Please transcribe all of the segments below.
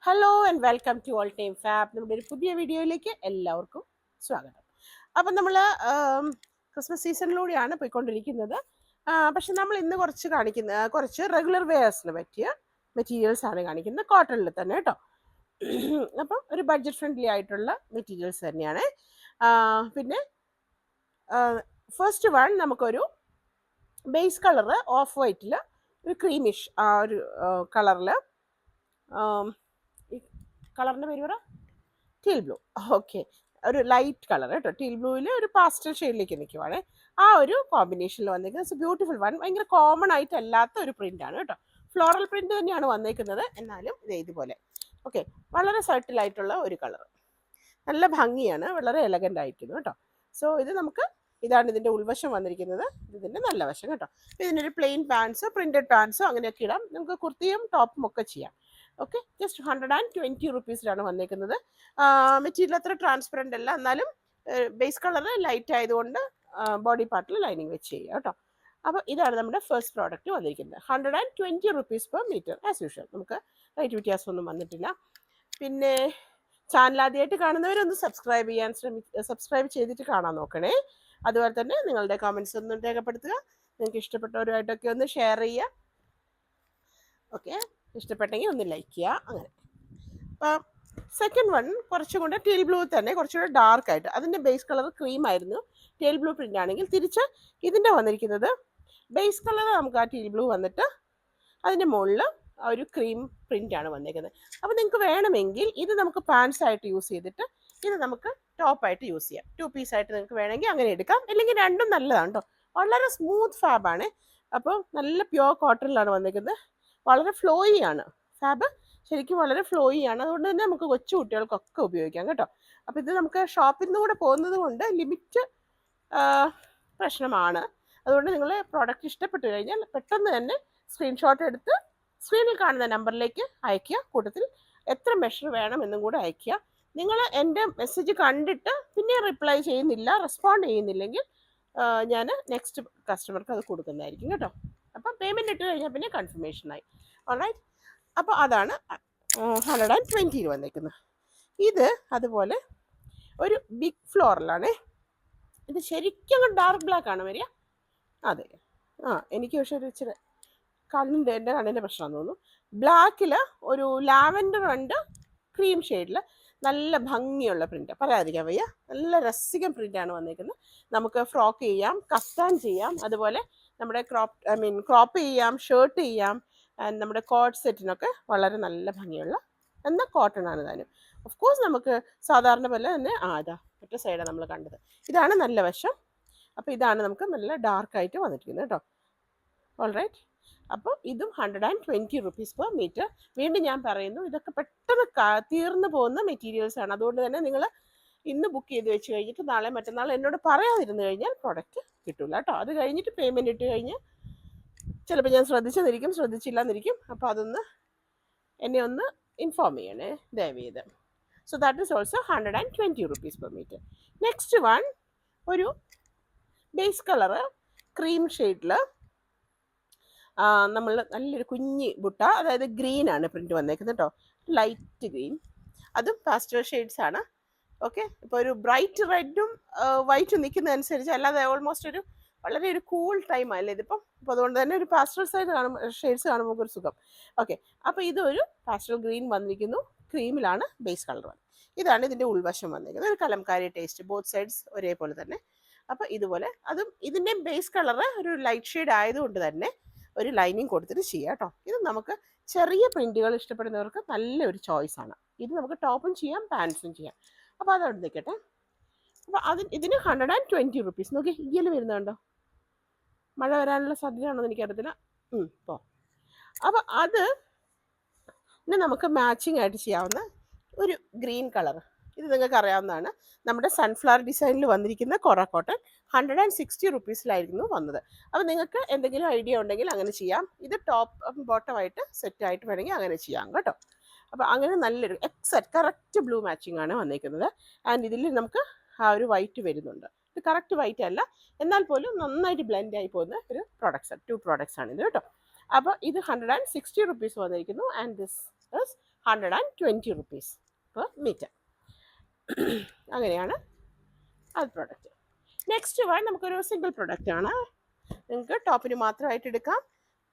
Hello and welcome to all time fab. നമ്മുടെ ഒരു പുതിയ വീഡിയോയിലേക്ക് എല്ലാവർക്കും സ്വാഗതം. അപ്പം നമ്മൾ ക്രിസ്മസ് സീസണിലൂടെയാണ് പോയിക്കൊണ്ടിരിക്കുന്നത്. പക്ഷെ നമ്മൾ ഇന്ന് കുറച്ച് റെഗുലർ വെയേഴ്സിന് പറ്റിയ മെറ്റീരിയൽസ് ആണ് കാണിക്കുന്നത്, കോട്ടണിൽ തന്നെ കേട്ടോ. അപ്പം ഒരു ബഡ്ജറ്റ് ഫ്രണ്ട്ലി ആയിട്ടുള്ള മെറ്റീരിയൽസ് തന്നെയാണ്. പിന്നെ ഫസ്റ്റ് വൺ നമുക്കൊരു ബേസ് കളറ് ഓഫ് വൈറ്റിൽ ഒരു ക്രീമിഷ് ആ ഒരു കളറിൽ, കളറിൻ്റെ പേര് പറ, ടീൽ ബ്ലൂ. ഓക്കെ, ഒരു ലൈറ്റ് കളർ കേട്ടോ. ടീൽ ബ്ലൂവിൽ ഒരു പാസ്റ്റൽ ഷെയ്ഡിലേക്ക് നിൽക്കുവാണ്. ആ ഒരു കോമ്പിനേഷനിൽ വന്നേക്കുന്നത്. It's beautiful one. ഭയങ്കര കോമൺ ആയിട്ട് അല്ലാത്ത ഒരു പ്രിൻ്റാണ് കേട്ടോ. ഫ്ലോറൽ പ്രിൻ്റ് തന്നെയാണ് വന്നേക്കുന്നത്, എന്നാലും ഇതുപോലെ ഓക്കെ, വളരെ സട്ടിലായിട്ടുള്ള ഒരു കളർ, നല്ല ഭംഗിയാണ്, വളരെ എലഗൻ്റ് ആയിരിക്കുന്നു കേട്ടോ. സോ ഇതാണ് ഇതിൻ്റെ ഉൾവശം വന്നിരിക്കുന്നത്. ഇതിൻ്റെ നല്ല വശം കേട്ടോ. ഇതിനൊരു പ്ലെയിൻ പാൻസോ പ്രിൻറ്റഡ് പാൻസോ അങ്ങനെയൊക്കെ ഇടാം. നമുക്ക് കുർത്തിയും ടോപ്പും ഒക്കെ ചെയ്യാം. ഓക്കെ, ജസ്റ്റ് 120 റുപ്പീസിലാണ് വന്നേക്കുന്നത്. മെറ്റീരിയൽ അത്ര ട്രാൻസ്പെറൻ്റ് അല്ല, എന്നാലും ബേസ് കളർ ലൈറ്റ് ആയതുകൊണ്ട് ബോഡി പാർട്ടിൽ ലൈനിങ് വെച്ച് ചെയ്യുക കേട്ടോ. അപ്പോൾ ഇതാണ് നമ്മുടെ ഫസ്റ്റ് പ്രോഡക്റ്റ് വന്നിരിക്കുന്നത്. 120 rupees per metre as usual. നമുക്ക് റേറ്റ് വ്യത്യാസമൊന്നും വന്നിട്ടില്ല. പിന്നെ ചാനൽ ആദ്യമായിട്ട് കാണുന്നവരൊന്ന് സബ്സ്ക്രൈബ് ചെയ്തിട്ട് കാണാൻ നോക്കണേ. അതുപോലെ തന്നെ നിങ്ങളുടെ കമൻസ് ഒന്നും രേഖപ്പെടുത്തുക. നിങ്ങൾക്ക് ഇഷ്ടപ്പെട്ടവരുമായിട്ടൊക്കെ ഒന്ന് ഷെയർ ചെയ്യുക. ഓക്കെ, ഇഷ്ടപ്പെട്ടെങ്കിൽ ഒന്ന് ലൈക്ക് ചെയ്യുക. അങ്ങനെ. അപ്പം സെക്കൻഡ് വൺ കുറച്ചും കൂടെ ടീൽ ബ്ലൂ തന്നെ, കുറച്ചുകൂടെ ഡാർക്ക് ആയിട്ട്. അതിൻ്റെ ബേസ് കളർ ക്രീം ആയിരുന്നു, ടീൽ ബ്ലൂ പ്രിൻ്റ് ആണെങ്കിൽ. തിരിച്ച് ഇതിൻ്റെ വന്നിരിക്കുന്നത് ബേസ് കളർ നമുക്ക് ആ ടീൽ ബ്ലൂ വന്നിട്ട് അതിൻ്റെ മുകളിൽ ആ ഒരു ക്രീം പ്രിൻ്റാണ് വന്നിരിക്കുന്നത്. അപ്പോൾ നിങ്ങൾക്ക് വേണമെങ്കിൽ ഇത് നമുക്ക് പാൻസ് ആയിട്ട് യൂസ് ചെയ്തിട്ട് ഇത് നമുക്ക് ടോപ്പായിട്ട് യൂസ് ചെയ്യാം. 2 പീസായിട്ട് നിങ്ങൾക്ക് വേണമെങ്കിൽ അങ്ങനെ എടുക്കാം. അല്ലെങ്കിൽ രണ്ടും നല്ലതാണ് കേട്ടോ. വളരെ സ്മൂത്ത് ഫാബാണ്. അപ്പോൾ നല്ല പ്യുവർ കോട്ടണിലാണ് വന്നിരിക്കുന്നത്. വളരെ ഫ്ലോയി ആണ് ഫാബ്, ശരിക്കും വളരെ ഫ്ലോയി ആണ്. അതുകൊണ്ട് തന്നെ നമുക്ക് കൊച്ചു കുട്ടികൾക്കൊക്കെ ഉപയോഗിക്കാം കേട്ടോ. അപ്പോൾ ഇത് നമുക്ക് ഷോപ്പിൽ നിന്ന് കൂടെ പോകുന്നത് കൊണ്ട് ലിമിറ്റ് പ്രശ്നമാണ്. അതുകൊണ്ട് നിങ്ങൾ പ്രോഡക്റ്റ് ഇഷ്ടപ്പെട്ടു കഴിഞ്ഞാൽ പെട്ടെന്ന് തന്നെ സ്ക്രീൻഷോട്ട് എടുത്ത് സ്ക്രീനിൽ കാണുന്ന നമ്പറിലേക്ക് അയയ്ക്കുക. കൂട്ടത്തിൽ എത്ര മെഷർ വേണമെന്നും കൂടെ അയയ്ക്കുക. നിങ്ങൾ എൻ്റെ മെസ്സേജ് കണ്ടിട്ട് പിന്നെ റിപ്ലൈ ചെയ്യുന്നില്ല, റെസ്പോണ്ട് ചെയ്യുന്നില്ലെങ്കിൽ ഞാൻ നെക്സ്റ്റ് കസ്റ്റമർക്ക് അത് കൊടുക്കുന്നതായിരിക്കും കേട്ടോ. അപ്പം പേയ്മെൻറ്റ് ഇട്ട് കഴിഞ്ഞാൽ പിന്നെ കൺഫർമേഷനായി. ഓൾറൈറ്റ്, അപ്പോൾ അതാണ് 120 വന്നേക്കുന്നത്. ഇത് അതുപോലെ ഒരു ബിഗ് ഫ്ലോറലാണ്. ഇത് ശരിക്കും ഡാർക്ക് ബ്ലാക്ക് ആണ് വരിക. അതെ, എനിക്ക് പക്ഷേ ഒരു ഇച്ചിരി എൻ്റെ കണ്ണിൻ്റെ പ്രശ്നമാണെന്ന് തോന്നുന്നു. ബ്ലാക്കിൽ ഒരു ലാവൻഡർ ഉണ്ട്, ക്രീം ഷെയ്ഡിൽ നല്ല ഭംഗിയുള്ള പ്രിൻ്റ്, പറയാതിരിക്കാൻ വയ്യ. നല്ല രസികം പ്രിൻ്റാണ് വന്നിരിക്കുന്നത്. നമുക്ക് ഫ്രോക്ക് ചെയ്യാം, കഫ്താൻ ചെയ്യാം, അതുപോലെ നമ്മുടെ ക്രോപ്പ് ചെയ്യാം, ഷർട്ട് ചെയ്യാം. നമ്മുടെ കോട്ട് സെറ്റിനൊക്കെ വളരെ നല്ല ഭംഗിയുള്ള എന്നാൽ കോട്ടൺ ആണ് താനും. ഓഫ് കോഴ്സ് നമുക്ക് സാധാരണ പോലെ തന്നെ അതാ മറ്റേ സൈഡാണ് നമ്മൾ കണ്ടത്. ഇതാണ് നല്ല വശം. അപ്പോൾ ഇതാണ് നമുക്ക് നല്ല ഡാർക്കായിട്ട് വന്നിരിക്കുന്നത് കേട്ടോ. ഓൾറൈറ്റ്, അപ്പോൾ ഇതും 120 റുപ്പീസ് പെർ മീറ്റർ. വീണ്ടും ഞാൻ പറയുന്നു, ഇതൊക്കെ പെട്ടെന്ന് തീർന്നു പോകുന്ന മെറ്റീരിയൽസ് ആണ്. അതുകൊണ്ട് തന്നെ നിങ്ങൾ ഇന്ന് ബുക്ക് ചെയ്ത് വെച്ച് കഴിഞ്ഞിട്ട് നാളെ മറ്റന്നാൾ എന്നോട് പറയാതിരുന്നു കഴിഞ്ഞാൽ പ്രോഡക്റ്റ് കിട്ടില്ല കേട്ടോ. അത് കഴിഞ്ഞിട്ട് പേയ്മെൻറ്റ് ഇട്ട് കഴിഞ്ഞ് ചിലപ്പോൾ ഞാൻ ശ്രദ്ധിച്ചില്ലെന്നിരിക്കും. അപ്പോൾ അതൊന്ന് എന്നെ ഒന്ന് ഇൻഫോം ചെയ്യണേ ദയവ് ചെയ്ത്. So that is also 120 rupees per metre. Next one ഒരു ബേസ് കളറ് ക്രീം ഷെയ്ഡിൽ നമ്മൾ നല്ലൊരു കുഞ്ഞി ബുട്ട, അതായത് ഗ്രീനാണ് പ്രിൻറ്റ് വന്നേക്കുന്നത് കേട്ടോ. ലൈറ്റ് ഗ്രീൻ, അതും പാസ്റ്റൽ ഷെയ്ഡ്സ് ആണ്. ഓക്കെ, ഇപ്പോൾ ഒരു ബ്രൈറ്റ് റെഡും വൈറ്റും നിൽക്കുന്നതനുസരിച്ച്, അല്ലാതെ ഓൾമോസ്റ്റ് ഒരു വളരെ ഒരു കൂൾ ടൈം അല്ലേ ഇതിപ്പം. അപ്പോൾ അതുകൊണ്ട് തന്നെ ഒരു പാസ്റ്റൽ ഷെയ്ഡ്സ് കാണുമ്പോൾ ഒരു സുഖം. ഓക്കെ, അപ്പോൾ ഇതൊരു പാസ്റ്റൽ ഗ്രീൻ വന്നിരിക്കുന്നു, ക്രീമിലാണ് ബേസ് കളർ വന്നത്. ഇതാണ് ഇതിൻ്റെ ഉൾവശം വന്നിരിക്കുന്നത്. ഒരു കലംകാരി ടേസ്റ്റ്, ബോത്ത് സൈഡ്സ് ഒരേപോലെ തന്നെ. അപ്പോൾ ഇതുപോലെ അതും ഇതിൻ്റെ ബേസ് കളർ ഒരു ലൈറ്റ് ഷെയ്ഡ് ആയതുകൊണ്ട് തന്നെ ഒരു ലൈനിങ് കൊടുത്തിട്ട് ചെയ്യാം കേട്ടോ. ഇത് നമുക്ക് ചെറിയ പ്രിൻറ്റുകൾ ഇഷ്ടപ്പെടുന്നവർക്ക് നല്ലൊരു ചോയ്സാണ്. ഇത് നമുക്ക് ടോപ്പും ചെയ്യാം, പാൻസും ചെയ്യാം. അപ്പോൾ അതവിടെ നിൽക്കട്ടെ. അപ്പോൾ ഇതിന് 120 റുപ്പീസ്. നോക്കി ഇയ്യൽ വരുന്നുണ്ടോ? മഴ വരാനുള്ള സാധ്യതയാണോ എനിക്കറിയത്തില്ല. അപ്പോൾ അത് പിന്നെ നമുക്ക് മാച്ചിങ് ആയിട്ട് ചെയ്യാവുന്ന ഒരു ഗ്രീൻ കളർ. ഇത് നിങ്ങൾക്ക് അറിയാവുന്നതാണ്. നമ്മുടെ സൺഫ്ലവർ ഡിസൈനിൽ വന്നിരിക്കുന്ന കൊറ കോട്ടൺ 160 റുപ്പീസിലായിരുന്നു വന്നത്. അപ്പോൾ നിങ്ങൾക്ക് എന്തെങ്കിലും ഐഡിയ ഉണ്ടെങ്കിൽ അങ്ങനെ ചെയ്യാം. ഇത് ടോപ്പ് ബോട്ടമായിട്ട് സെറ്റായിട്ട് വേണമെങ്കിൽ അങ്ങനെ ചെയ്യാം കേട്ടോ. അപ്പോൾ അങ്ങനെ നല്ലൊരു കറക്റ്റ് ബ്ലൂ മാച്ചിങ് ആണ് വന്നിരിക്കുന്നത്. ആൻഡ് ഇതിൽ നമുക്ക് ആ ഒരു വൈറ്റ് വരുന്നുണ്ട്. ഇത് കറക്റ്റ് വൈറ്റ് അല്ല, എന്നാൽ പോലും നന്നായിട്ട് ബ്ലെൻഡ് ആയി പോകുന്ന ഒരു പ്രോഡക്ട്സ്, 2 പ്രോഡക്ട്സ് ആണ് ഇത് കേട്ടോ. അപ്പോൾ ഇത് 160 റുപ്പീസ് വന്നിരിക്കുന്നു and this is 120 rupees per metre. അങ്ങനെയാണ് അത് പ്രോഡക്റ്റ്. നെക്സ്റ്റ് വൺ നമുക്കൊരു സിംഗിൾ പ്രൊഡക്റ്റ് ആണ്. നിങ്ങൾക്ക് ടോപ്പിന് മാത്രമായിട്ട് എടുക്കാം,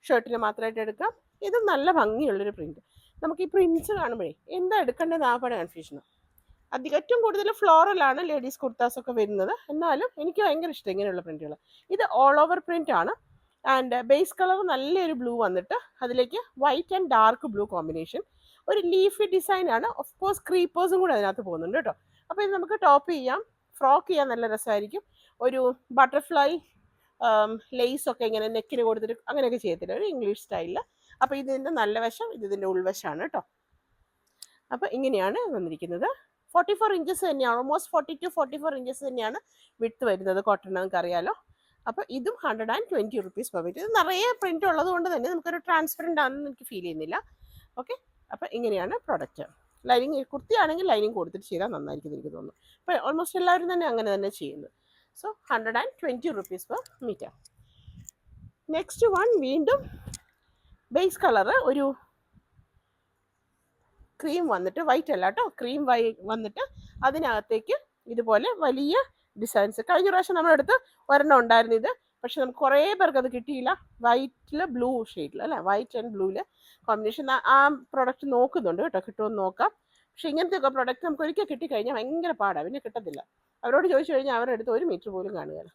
ഷർട്ടിന് മാത്രമായിട്ട് എടുക്കാം. ഇത് നല്ല ഭംഗിയുള്ളൊരു പ്രിൻറ്റ്. നമുക്ക് ഈ പ്രിൻറ്റ്സ് കാണുമ്പോഴേ എന്താ എടുക്കേണ്ടത് ആപ്പാട് കൺഫ്യൂഷനാണ്. ഏറ്റവും കൂടുതൽ ഫ്ലോറലാണ് ലേഡീസ് കുർത്താസൊക്കെ വരുന്നത്, എന്നാലും എനിക്ക് ഭയങ്കര ഇഷ്ടം ഇങ്ങനെയുള്ള പ്രിൻറ്റുകൾ. ഇത് ഓൾ ഓവർ പ്രിൻ്റ് ആണ് ആൻഡ് ബേസ് കളർ നല്ലൊരു ബ്ലൂ വന്നിട്ട് അതിലേക്ക് white and dark blue combination. ഒരു ലീഫി ഡിസൈൻ ആണ്, ഓഫ് കോഴ്സ് ക്രീപ്പേഴ്സും കൂടെ അതിനകത്ത് പോകുന്നുണ്ട് കേട്ടോ. അപ്പോൾ ഇത് നമുക്ക് ടോപ്പ് ചെയ്യാം, ഫ്രോക്ക് ചെയ്യാൻ നല്ല രസമായിരിക്കും. ഒരു ബട്ടർഫ്ലൈ ലേസൊക്കെ ഇങ്ങനെ നെക്കിന് കൊടുത്തിട്ട് അങ്ങനെയൊക്കെ ചെയ്യത്തില്ല, ഒരു ഇംഗ്ലീഷ് സ്റ്റൈലിൽ. അപ്പോൾ ഇതിൻ്റെ നല്ല വശം ഇത് ഇതിൻ്റെ ഉൾവശമാണ് കേട്ടോ. അപ്പോൾ ഇങ്ങനെയാണ് വന്നിരിക്കുന്നത്. 44 ഇഞ്ചസ് തന്നെയാണ്, ഓൾമോസ്റ്റ് 40 to 44 ഇഞ്ചസ് തന്നെയാണ് വിഡ്ത്ത് വരുന്നത്. കോട്ടൺ നമുക്ക് അറിയാലോ. അപ്പോൾ ഇതും 120 റുപ്പീസ് പെർ മീറ്റർ. ഇത് നിറയെ പ്രിൻ്റ് ഉള്ളത് കൊണ്ട് തന്നെ നമുക്കൊരു ട്രാൻസ്പെറൻ്റ് ആണെന്ന് എനിക്ക് ഫീൽ ചെയ്യുന്നില്ല. ഓക്കെ, അപ്പോൾ ഇങ്ങനെയാണ് പ്രോഡക്റ്റ്. ലൈനിങ് കുർത്തിയാണെങ്കിൽ ലൈനിങ് കൊടുത്തിട്ട് ചെയ്താൽ നന്നായിരിക്കും എനിക്ക് തോന്നുന്നു. അപ്പോൾ ഓൾമോസ്റ്റ് എല്ലാവരും തന്നെ അങ്ങനെ തന്നെ ചെയ്യുന്നത്. So 120 rupees per metre. Next one വീണ്ടും ബേസ് കളറ് ഒരു ക്രീം വന്നിട്ട്, വൈറ്റ് അല്ല കേട്ടോ, ക്രീം വന്നിട്ട് അതിനകത്തേക്ക് ഇതുപോലെ വലിയ ഡിസൈൻസ്. കഴിഞ്ഞ പ്രാവശ്യം നമ്മളെടുത്ത് ഒരെണ്ണം ഉണ്ടായിരുന്നു ഇത്, പക്ഷെ നമുക്ക് കുറേ പേർക്ക് അത് കിട്ടിയില്ല. വൈറ്റിൽ ബ്ലൂ ഷെയ്ഡിൽ അല്ലേ, വൈറ്റ് ആൻഡ് ബ്ലൂവിൽ കോമ്പിനേഷൻ. ആ പ്രോഡക്റ്റ് നോക്കുന്നുണ്ട് കേട്ടോ, കിട്ടുമെന്ന് നോക്കാം. പക്ഷെ ഇങ്ങനത്തെയൊക്കെ പ്രോഡക്റ്റ് നമുക്ക് ഒരിക്കൽ കിട്ടിക്കഴിഞ്ഞാൽ ഭയങ്കര പാടാണ്, പിന്നെ കിട്ടത്തില്ല. അവരോട് ചോദിച്ചു കഴിഞ്ഞാൽ അവരുടെ അടുത്ത് 1 മീറ്റർ പോലും കാണുകയില്ല.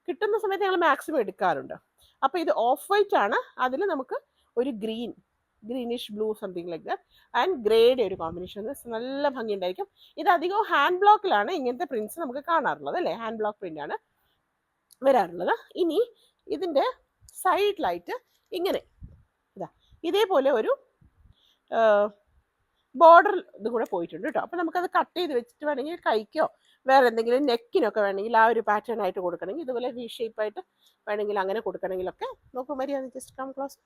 കിട്ടുന്ന സമയത്ത് ഞങ്ങൾ മാക്സിമം എടുക്കാറുണ്ട്. അപ്പോൾ ഇത് ഓഫ് വൈറ്റ് ആണ്, അതിൽ നമുക്ക് ഒരു greenish blue something like that and ഗ്രേയുടെ ഒരു കോമ്പിനേഷൻ. നല്ല ഭംഗിയുണ്ടായിരിക്കും. ഇത് അധികവും ഹാൻഡ് ബ്ലോക്കിലാണ് ഇങ്ങനത്തെ പ്രിൻറ്റ്സ് നമുക്ക് കാണാറുള്ളത് അല്ലേ, ഹാൻഡ് ബ്ലോക്ക് പ്രിൻ്റ് ആണ് വരാറുള്ളത്. ഇനി ഇതിൻ്റെ സൈഡിലായിട്ട് ഇങ്ങനെ ഇതേപോലെ ഒരു ബോർഡർ ഇത് കൂടെ പോയിട്ടുണ്ട് കേട്ടോ. അപ്പോൾ നമുക്കത് കട്ട് ചെയ്ത് വെച്ചിട്ട് വേണമെങ്കിൽ കൈക്കോ വേറെ എന്തെങ്കിലും നെക്കിനൊക്കെ വേണമെങ്കിൽ ആ ഒരു പാറ്റേൺ ആയിട്ട് കൊടുക്കണമെങ്കിൽ, ഇതുപോലെ വി ഷേപ്പായിട്ട് വേണമെങ്കിൽ അങ്ങനെ കൊടുക്കണമെങ്കിലൊക്കെ നോക്കും. മര്യാദ ജസ്റ്റ് കം ക്ലോസ്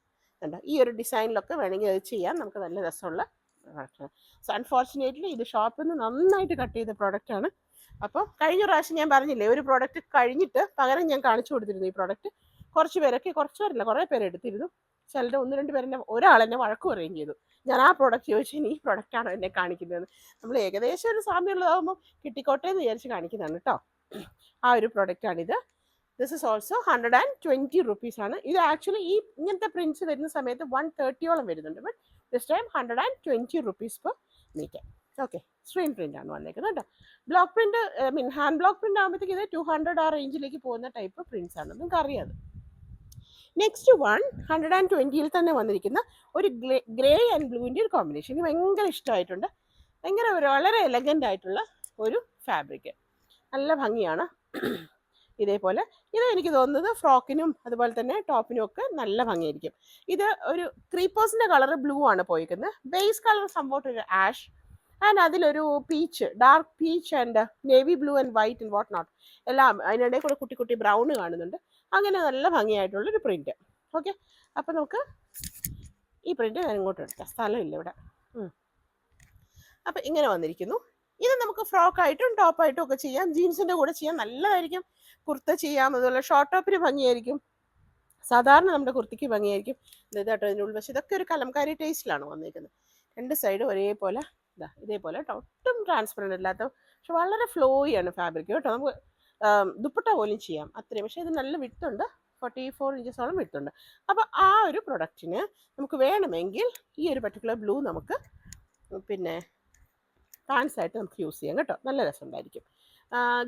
ഉണ്ട്. ഈ ഒരു ഡിസൈനിലൊക്കെ വേണമെങ്കിൽ അത് ചെയ്യാൻ നമുക്ക് നല്ല രസമുള്ള പ്രോഡക്റ്റാണ്. സോ അൺഫോർച്ചുനേറ്റ്ലി ഇത് ഷോപ്പിൽ നിന്ന് നന്നായിട്ട് കട്ട് ചെയ്ത പ്രോഡക്റ്റാണ്. അപ്പോൾ കഴിഞ്ഞ പ്രാവശ്യം ഞാൻ പറഞ്ഞില്ലേ, ഒരു പ്രോഡക്റ്റ് കഴിഞ്ഞിട്ട് പകരം ഞാൻ കാണിച്ചു കൊടുത്തിരുന്നു ഈ പ്രോഡക്റ്റ്. കുറച്ച് പേരല്ല, കുറേ പേര് എടുത്തിരുന്നു. ചിലരുടെ 1-2 പേരെന്നെ, ഒരാളെന്നെ വഴക്ക് പറയുകയും ചെയ്തു. ഞാൻ ആ പ്രോഡക്റ്റ് ചോദിച്ചു, ഇനി ഈ പ്രോഡക്റ്റാണോ എന്നെ കാണിക്കുന്നതെന്ന്. നമ്മൾ ഏകദേശം ഒരു സാമ്യമുള്ളതാകുമ്പോൾ കിട്ടിക്കോട്ടെ എന്ന് വിചാരിച്ച് കാണിക്കുന്നതാണ് കേട്ടോ. ആ ഒരു പ്രോഡക്റ്റാണിത്. ദിസ് ഇസ് ഓൾസോ 120 റുപ്പീസ് ആണ്. ഇത് ആക്ച്വലി ഈ ഇങ്ങനത്തെ പ്രിൻറ്റ്സ് വരുന്ന സമയത്ത് 130ഓളം വരുന്നുണ്ട്. But this time 120 rupees per metre. Okay, screen print ആണ് വന്നേക്കുന്നത് കേട്ടോ. Block print hand block print ആകുമ്പോഴത്തേക്ക് ഇത് 200 ആ റേഞ്ചിലേക്ക് പോകുന്ന ടൈപ്പ് പ്രിൻറ്റ്സ് ആണ്, നിങ്ങൾക്ക് അറിയാം. നെക്സ്റ്റ് വൺ 120ൽ തന്നെ വന്നിരിക്കുന്ന ഒരു ഗ്രേ ആൻഡ് ബ്ലൂവിൻ്റെ ഒരു കോമ്പിനേഷൻ. എനിക്ക് ഭയങ്കര ഇഷ്ടമായിട്ടുണ്ട്. വളരെ എലഗൻ്റ് ആയിട്ടുള്ള ഒരു ഫാബ്രിക്, നല്ല ഭംഗിയാണ്. ഇതേപോലെ ഇത് എനിക്ക് തോന്നുന്നത് ഫ്രോക്കിനും അതുപോലെ തന്നെ ടോപ്പിനും ഒക്കെ നല്ല ഭംഗിയായിരിക്കും. ഇത് ഒരു ക്രീപ്പേഴ്സിൻ്റെ കളർ ബ്ലൂ ആണ് പോയിരിക്കുന്നത്. ബേസ് കളർ സംഭവം ഒരു ആഷ് ആൻഡ് അതിലൊരു peach, dark peach and navy blue and white and what not എല്ലാം അതിനിടയിൽ കൂടെ കുട്ടി കുട്ടി ബ്രൗൺ കാണുന്നുണ്ട്. അങ്ങനെ നല്ല ഭംഗിയായിട്ടുള്ളൊരു പ്രിൻറ്റ്. ഓക്കെ, അപ്പോൾ നമുക്ക് ഈ പ്രിൻറ്റ് ഞാൻ ഇങ്ങോട്ട് എടുക്കാം, സ്ഥലമില്ല ഇവിടെ. അപ്പോൾ ഇങ്ങനെ വന്നിരിക്കുന്നു. ഇത് നമുക്ക് ഫ്രോക്കായിട്ടും ടോപ്പായിട്ടും ഒക്കെ ചെയ്യാം, ജീൻസിൻ്റെ കൂടെ ചെയ്യാൻ നല്ലതായിരിക്കും. കുർത്ത ചെയ്യാം, അതുപോലെ ഷോർട്ട് ടോപ്പിന് ഭംഗിയായിരിക്കും, സാധാരണ നമ്മുടെ കുർത്തിക്ക് ഭംഗിയായിരിക്കും. ഇതാട്ടോ ഇതിൻ്റെ ഉൾവശം. ഇതൊക്കെ ഒരു കലംകാരി ടേസ്റ്റിലാണ് വന്നിരിക്കുന്നത്. 2 സൈഡും ഒരേപോലെ ഇതേപോലെ ഒട്ടും ട്രാൻസ്പെറൻ്റ് അല്ലാത്ത, പക്ഷെ വളരെ ഫ്ലോയിയാണ് ഫാബ്രിക് കേട്ടോ. നമുക്ക് ദുപ്പട്ട പോലും ചെയ്യാം അത്രയും. പക്ഷേ ഇത് നല്ല വിട്ടുണ്ട്, 44 ഇഞ്ചസോളം വിട്ടുണ്ട്. അപ്പോൾ ആ ഒരു പ്രൊഡക്റ്റിന് നമുക്ക് വേണമെങ്കിൽ ഈ ഒരു പർട്ടിക്കുലർ ബ്ലൂ നമുക്ക് പിന്നെ പാൻസ് ആയിട്ട് നമുക്ക് യൂസ് ചെയ്യാം കേട്ടോ, നല്ല രസമുണ്ടായിരിക്കും.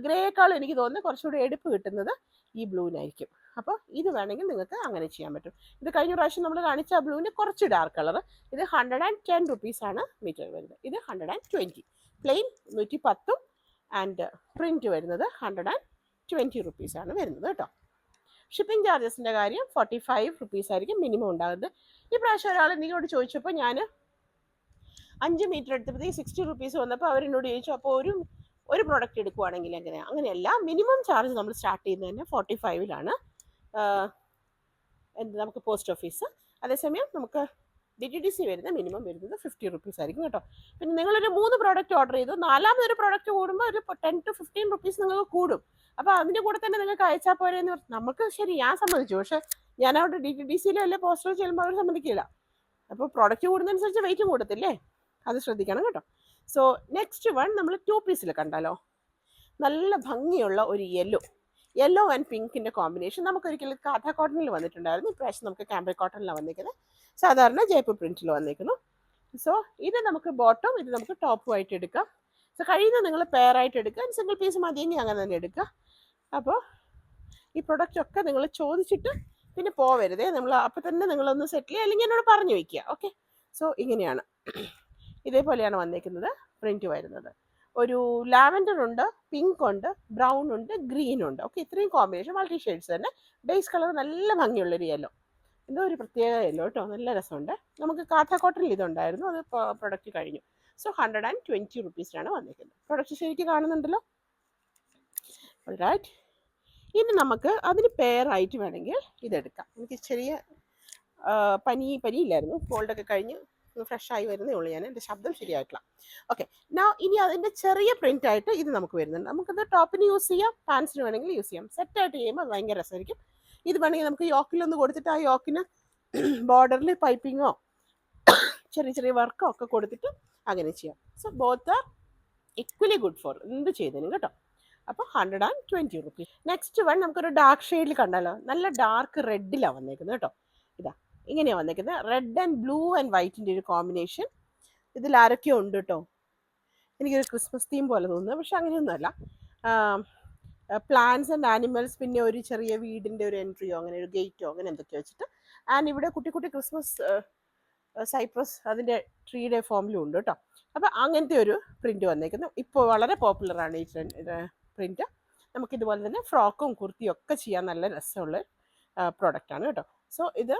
ഗ്രേയേക്കാളും എനിക്ക് തോന്നുന്നത് കുറച്ചുകൂടി എടുപ്പ് കിട്ടുന്നത് ഈ ബ്ലൂവിനായിരിക്കും. അപ്പോൾ ഇത് വേണമെങ്കിൽ നിങ്ങൾക്ക് അങ്ങനെ ചെയ്യാൻ പറ്റും. ഇത് കഴിഞ്ഞ പ്രാവശ്യം നമ്മൾ കാണിച്ച ബ്ലൂവിൻ്റെ കുറച്ച് ഡാർക്ക് കളർ. ഇത് 110 റുപ്പീസാണ് മീറ്റർ വരുന്നത്. ഇത് 120 പ്ലെയിൻ 110 ആൻഡ് പ്രിൻറ്റ് വരുന്നത് 120 റുപ്പീസാണ് വരുന്നത് കേട്ടോ. ഷിപ്പിംഗ് ചാർജസിൻ്റെ കാര്യം 45 റുപ്പീസ് ആയിരിക്കും മിനിമം ഉണ്ടാകുന്നത്. ഈ പ്രാവശ്യം ഒരാൾ എന്നോട് ചോദിച്ചപ്പോൾ ഞാൻ 5 മീറ്റർ എടുത്തപ്പോഴത്തേക്ക് 60 റുപ്പീസ് വന്നപ്പോൾ അവരെന്നോട് ചോദിച്ചു, അപ്പോൾ ഒരു പ്രോഡക്റ്റ് എടുക്കുവാണെങ്കിൽ എങ്ങനെയാണ്? അങ്ങനെയല്ല, മിനിമം ചാർജ് നമ്മൾ സ്റ്റാർട്ട് ചെയ്യുന്നത് തന്നെ 45ലാണ് നമുക്ക് പോസ്റ്റ് ഓഫീസ്. അതേസമയം നമുക്ക് DTDC വരുന്ന മിനിമം വരുന്നത് 50 റുപ്പീസ് ആയിരിക്കും കേട്ടോ. പിന്നെ നിങ്ങളൊരു 3 പ്രോഡക്റ്റ് ഓർഡർ ചെയ്തു, നാലാമതൊരു പ്രോഡക്റ്റ് കൂടുമ്പോൾ ഒരു 10 to 15 റുപ്പീസ് നിങ്ങൾക്ക് കൂടും. അപ്പോൾ അതിൻ്റെ കൂടെ തന്നെ നിങ്ങൾക്ക് അയച്ചാൽ പോരെ എന്ന് പറഞ്ഞു. നമുക്ക് ശരി, ഞാൻ സമ്മതിച്ചു. പക്ഷേ ഞാൻ അവിടെ DTDCയിലോ അല്ലെ പോസ്റ്ററിൽ ചെല്ലുമ്പോൾ അവർ സമ്മതിക്കില്ല. അപ്പോൾ പ്രോഡക്റ്റ് കൂടുന്നതനുസരിച്ച് വെയിറ്റും കൂടത്തില്ലേ, അത് ശ്രദ്ധിക്കണം കേട്ടോ. സോ നെക്സ്റ്റ് വൺ നമ്മൾ 2 പീസിൽ കണ്ടാലോ. നല്ല ഭംഗിയുള്ള ഒരു യെല്ലോ ആൻഡ് പിങ്കിൻ്റെ കോമ്പിനേഷൻ നമുക്കൊരിക്കലും കാഥ കോട്ടണിൽ വന്നിട്ടുണ്ടായിരുന്നു. ഇപ്രാവശ്യം നമുക്ക് കാംബ്രിക് കോട്ടണിലാണ് വന്നിരിക്കുന്നത്. സാധാരണ ജയ്പൂർ പ്രിൻറ്റിൽ വന്നിരിക്കുന്നു. സോ ഇത് നമുക്ക് ബോട്ടം, ഇത് നമുക്ക് ടോപ്പുമായിട്ട് എടുക്കാം. സോ കഴിയുന്ന നിങ്ങൾ പെയറായിട്ട് എടുക്കുക. സിംഗിൾ പീസ് മതിയെങ്കിൽ അങ്ങനെ തന്നെ എടുക്കുക. അപ്പോൾ ഈ പ്രൊഡക്റ്റ് ഒക്കെ നിങ്ങൾ ചോദിച്ചിട്ട് പിന്നെ പോവരുതേ. നമ്മൾ അപ്പോൾ തന്നെ നിങ്ങളൊന്ന് സെറ്റിൽ ചെയ്യുക, അല്ലെങ്കിൽ എന്നോട് പറഞ്ഞു വയ്ക്കുക. ഓക്കെ. സോ ഇങ്ങനെയാണ്, ഇതേപോലെയാണ് വന്നിരിക്കുന്നത് പ്രിൻറ്റ് വരുന്നത്. ഒരു ലാവൻഡർ ഉണ്ട്, പിങ്ക് ഉണ്ട്, ബ്രൗൺ ഉണ്ട്, ഗ്രീൻ ഉണ്ട്. ഓക്കെ, ഇത്രയും കോമ്പിനേഷൻ മൾട്ടി ഷെയ്ഡ്സ് തന്നെ. ബേസ് കളർ നല്ല ഭംഗിയുള്ളൊരു യെല്ലോ, എന്തോ ഒരു പ്രത്യേക യെല്ലോ കേട്ടോ, നല്ല രസമുണ്ട്. നമുക്ക് കാഥ കോട്ടണിൽ ഇതുണ്ടായിരുന്നു, അത് പ്രൊഡക്റ്റ് കഴിഞ്ഞു. സോ 120 റുപ്പീസിനാണ് വന്നിരിക്കുന്നത്. പ്രൊഡക്റ്റ് ശരിക്കും കാണുന്നുണ്ടല്ലോ. റൈറ്റ്. ഇനി നമുക്ക് അതിന് പെയറായിട്ട് വേണമെങ്കിൽ ഇതെടുക്കാം. എനിക്ക് ചെറിയ പനിയില്ലായിരുന്നു, കോൾഡൊക്കെ കഴിഞ്ഞ് ഫ്രഷായി വരുന്നേ ഉള്ളൂ. ഞാൻ എൻ്റെ ശബ്ദം ശരിയായിട്ടില്ല. ഓക്കെ. ഇനി അതിൻ്റെ ചെറിയ പ്രിൻ്റ് ആയിട്ട് ഇത് നമുക്ക് വരുന്നുണ്ട്. നമുക്കത് ടോപ്പിന് യൂസ് ചെയ്യാം, പാൻസിന് വേണമെങ്കിൽ യൂസ് ചെയ്യാം. സെറ്റായിട്ട് ചെയ്യുമ്പോൾ അത് ഭയങ്കര രസമായിരിക്കും. ഇത് വേണമെങ്കിൽ നമുക്ക് യോക്കിലൊന്ന് കൊടുത്തിട്ട് ആ യോക്കിന് ബോർഡറിൽ പൈപ്പിങ്ങോ ചെറിയ ചെറിയ വർക്കോ ഒക്കെ കൊടുത്തിട്ട് അങ്ങനെ ചെയ്യാം. So both are equally good for എന്ത് ചെയ്തതിനും കേട്ടോ. അപ്പോൾ 120 റുപ്പീസ്. നെക്സ്റ്റ് വൺ നമുക്കൊരു ഡാർക്ക് ഷെയ്ഡിൽ കണ്ടാലോ. നല്ല ഡാർക്ക് റെഡിലാണ് വന്നേക്കുന്നത് കേട്ടോ. ഇതാ ഇങ്ങനെയാണ് വന്നേക്കുന്നത്. റെഡ് ആൻഡ് ബ്ലൂ ആൻഡ് വൈറ്റിൻ്റെ ഒരു കോമ്പിനേഷൻ. ഇതിൽ ആരൊക്കെയോ ഉണ്ട് കേട്ടോ. എനിക്കൊരു ക്രിസ്മസ് തീം പോലെ തോന്നുന്നത്, പക്ഷെ അങ്ങനെയൊന്നുമല്ല. പ്ലാന്റ്സ് ആൻഡ് ആനിമൽസ്, പിന്നെ ഒരു ചെറിയ വീടിൻ്റെ ഒരു എൻട്രിയോ അങ്ങനെ ഒരു ഗേറ്റോ അങ്ങനെ എന്തൊക്കെയോ വെച്ചിട്ട്. ആൻഡ് ഇവിടെ കുട്ടി കുട്ടി ക്രിസ്മസ് സൈപ്രസ് അതിൻ്റെ ട്രീയുടെ ഫോമിലും ഉണ്ട് കേട്ടോ. അപ്പോൾ അങ്ങനത്തെ ഒരു പ്രിൻറ്റ് വന്നേക്കുന്നു. ഇപ്പോൾ വളരെ പോപ്പുലറാണ് ഈ പ്രിൻറ്റ്. നമുക്കിതുപോലെ തന്നെ ഫ്രോക്കും കുർത്തിയും ഒക്കെ ചെയ്യാൻ നല്ല രസമുള്ള പ്രോഡക്റ്റാണ് കേട്ടോ. സോ ഇത്